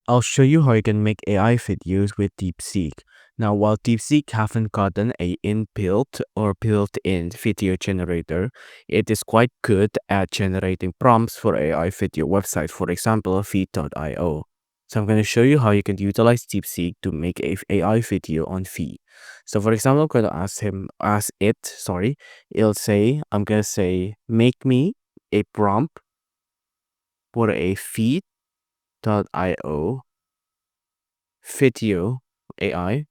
I'll show you how you can make AI videos with DeepSeek. Now, while DeepSeek haven't gotten a inbuilt or built-in video generator, it is quite good at generating prompts for AI video websites, for example, feed.io. So I'm going to show you how you can utilize DeepSeek to make a AI video on feed. So for example, I'm going to I'm going to say, make me a prompt for a feed.io video AI.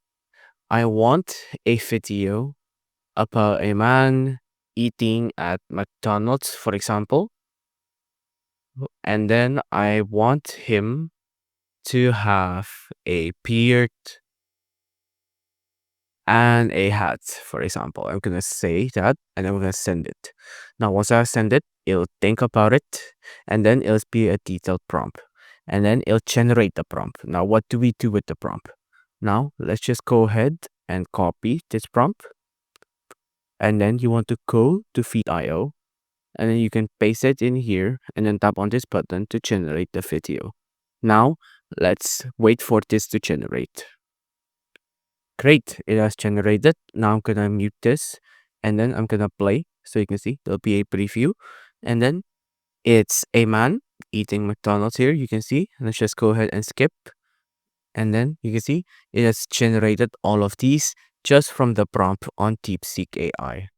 I want a video about a man eating at McDonald's, for example, and then I want him to have a beard and a hat, for example. I'm gonna say that and I'm gonna send it. Now, once I send it, it'll think about it and then it'll be a detailed prompt and then it'll generate the prompt. Now, what do we do with the prompt? Now, let's just go ahead and copy this prompt. And then you want to go to feed.io and then you can paste it in here and then tap on this button to generate the video. Now, let's wait for this to generate. Great, it has generated. Now I'm gonna mute this and then I'm gonna play. So you can see there'll be a preview and then it's a man eating McDonald's here. You can see, let's just go ahead and skip. And then you can see it has generated all of these just from the prompt on DeepSeek AI.